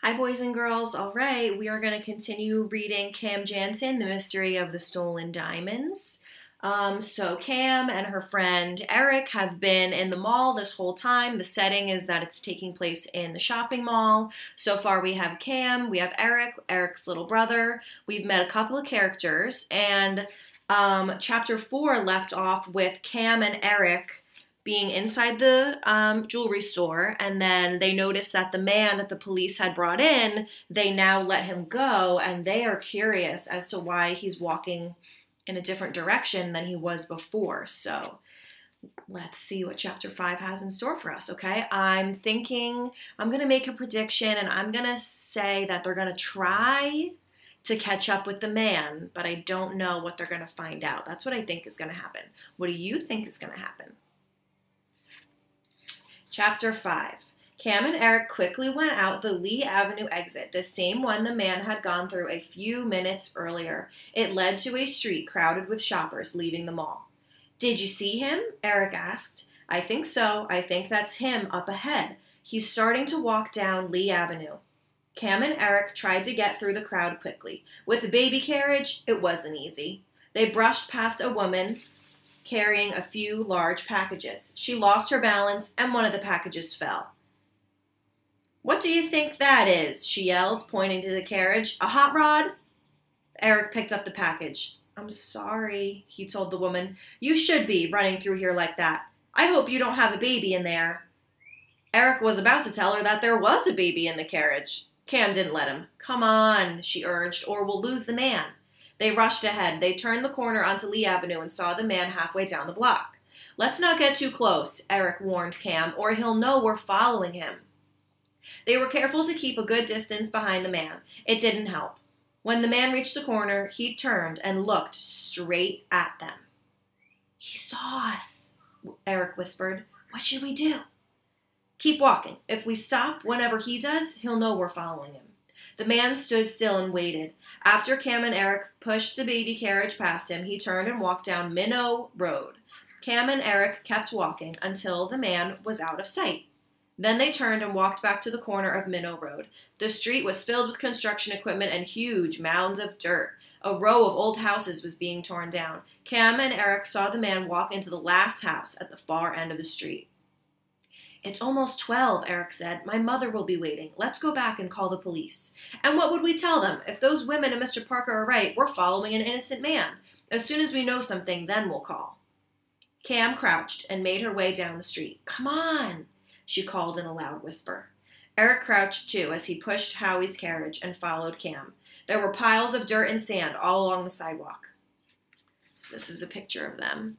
Hi, boys and girls. All right, we are going to continue reading Cam Jansen, The Mystery of the Stolen Diamonds. So Cam and her friend Eric have been in the mall this whole time. The setting is that it's taking place in the shopping mall. So far, we have Cam, we have Eric, Eric's little brother. We've met a couple of characters, and chapter 4 left off with Cam and Eric being inside the jewelry store, and then they noticed that the man that the police had brought in, they now let him go, and they are curious as to why he's walking in a different direction than he was before. So let's see what chapter 5 has in store for us, okay? I'm going to make a prediction, and I'm going to say that they're going to try to catch up with the man, but I don't know what they're going to find out. That's what I think is going to happen. What do you think is going to happen? Chapter 5. Cam and Eric quickly went out the Lee Avenue exit, the same one the man had gone through a few minutes earlier. It led to a street crowded with shoppers leaving the mall. "Did you see him?" Eric asked. "I think so. I think that's him up ahead. He's starting to walk down Lee Avenue." Cam and Eric tried to get through the crowd quickly. With the baby carriage, it wasn't easy. They brushed past a woman carrying a few large packages. She lost her balance, and one of the packages fell. "What do you think that is?" she yelled, pointing to the carriage. "A hot rod?" Eric picked up the package. "I'm sorry," he told the woman. "You should be running through here like that. I hope you don't have a baby in there." Eric was about to tell her that there was a baby in the carriage. Cam didn't let him. "Come on," she urged, "or we'll lose the man." They rushed ahead. They turned the corner onto Lee Avenue and saw the man halfway down the block. "Let's not get too close," Eric warned Cam, "or he'll know we're following him." They were careful to keep a good distance behind the man. It didn't help. When the man reached the corner, he turned and looked straight at them. "He saw us," Eric whispered. "What should we do?" "Keep walking. If we stop whenever he does, he'll know we're following him." The man stood still and waited. After Cam and Eric pushed the baby carriage past him, he turned and walked down Minnow Road. Cam and Eric kept walking until the man was out of sight. Then they turned and walked back to the corner of Minnow Road. The street was filled with construction equipment and huge mounds of dirt. A row of old houses was being torn down. Cam and Eric saw the man walk into the last house at the far end of the street. "It's almost 12, Eric said. "My mother will be waiting. Let's go back and call the police." "And what would we tell them? If those women and Mr. Parker are right, we're following an innocent man. As soon as we know something, then we'll call." Cam crouched and made her way down the street. "Come on," she called in a loud whisper. Eric crouched too as he pushed Howie's carriage and followed Cam. There were piles of dirt and sand all along the sidewalk. So this is a picture of them.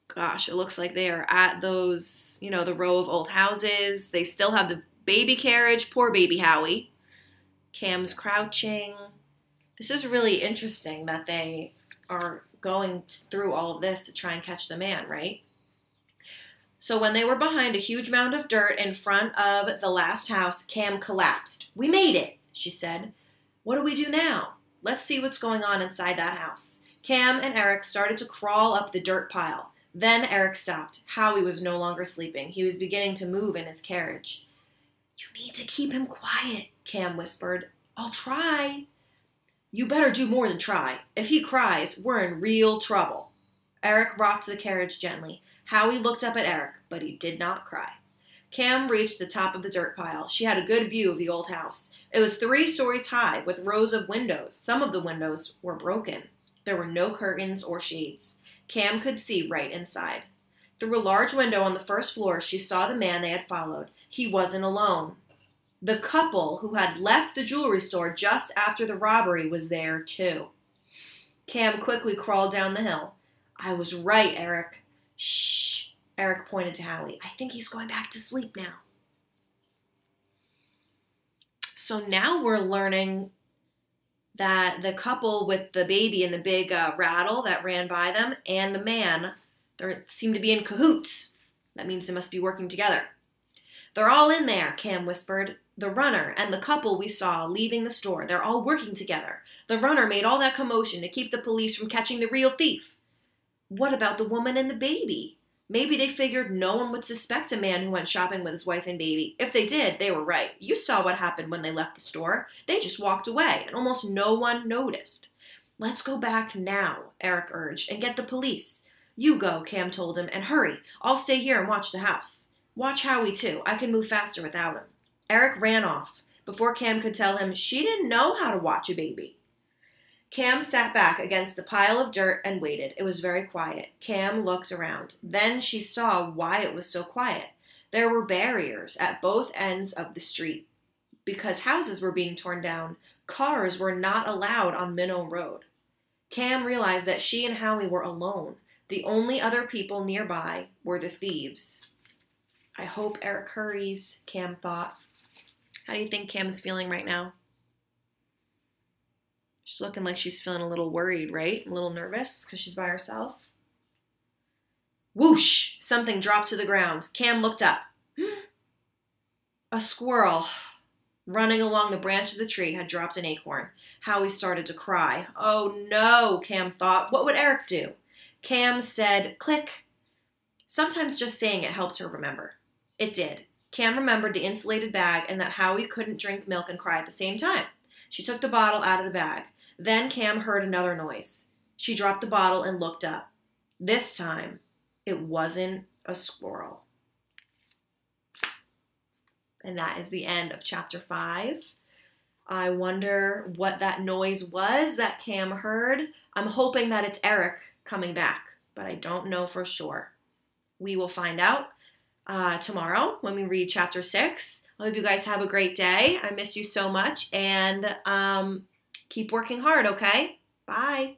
Gosh, it looks like they are at those, the row of old houses. They still have the baby carriage. Poor baby Howie. Cam's crouching. This is really interesting that they are going through all of this to try and catch the man, right? So when they were behind a huge mound of dirt in front of the last house, Cam collapsed. "We made it," she said. "What do we do now?" "Let's see what's going on inside that house." Cam and Eric started to crawl up the dirt pile. Then Eric stopped. Howie was no longer sleeping. He was beginning to move in his carriage. "You need to keep him quiet," Cam whispered. "I'll try." "You better do more than try. If he cries, we're in real trouble." Eric rocked the carriage gently. Howie looked up at Eric, but he did not cry. Cam reached the top of the dirt pile. She had a good view of the old house. It was 3 stories high with rows of windows. Some of the windows were broken. There were no curtains or shades. Cam could see right inside. Through a large window on the first floor, she saw the man they had followed. He wasn't alone. The couple who had left the jewelry store just after the robbery was there, too. Cam quickly crawled down the hill. "I was right, Eric." "Shh," Eric pointed to Howie. "I think he's going back to sleep now." So now we're learning that the couple with the baby and the big rattle that ran by them and the man, they seem to be in cahoots. That means they must be working together. "They're all in there," Cam whispered. "The runner and the couple we saw leaving the store, they're all working together. The runner made all that commotion to keep the police from catching the real thief." "What about the woman and the baby?" Maybe they figured no one would suspect a man who went shopping with his wife and baby. If they did, they were right. You saw what happened when they left the store. They just walked away, and almost no one noticed. Let's go back now, Eric urged, and get the police. You go, Cam told him, and hurry. I'll stay here and watch the house. Watch Howie, too. I can move faster without him. Eric ran off. Before Cam could tell him she didn't know how to watch a baby. Cam sat back against the pile of dirt and waited. It was very quiet. Cam looked around. Then she saw why it was so quiet. There were barriers at both ends of the street. Because houses were being torn down, cars were not allowed on Minnow Road. Cam realized that she and Howie were alone. The only other people nearby were the thieves. I hope Eric hurries, Cam thought. How do you think Cam's feeling right now? She's looking like she's feeling a little worried, right? A little nervous because she's by herself. Whoosh! Something dropped to the ground. Cam looked up. A squirrel running along the branch of the tree had dropped an acorn. Howie started to cry. Oh no, Cam thought. What would Eric do? Cam said, click. Sometimes just saying it helped her remember. It did. Cam remembered the insulated bag and that Howie couldn't drink milk and cry at the same time. She took the bottle out of the bag. Then Cam heard another noise. She dropped the bottle and looked up. This time, it wasn't a squirrel. And that is the end of chapter 5. I wonder what that noise was that Cam heard. I'm hoping that it's Eric coming back, but I don't know for sure. We will find out tomorrow when we read chapter 6. I hope you guys have a great day. I miss you so much, and keep working hard, okay? Bye.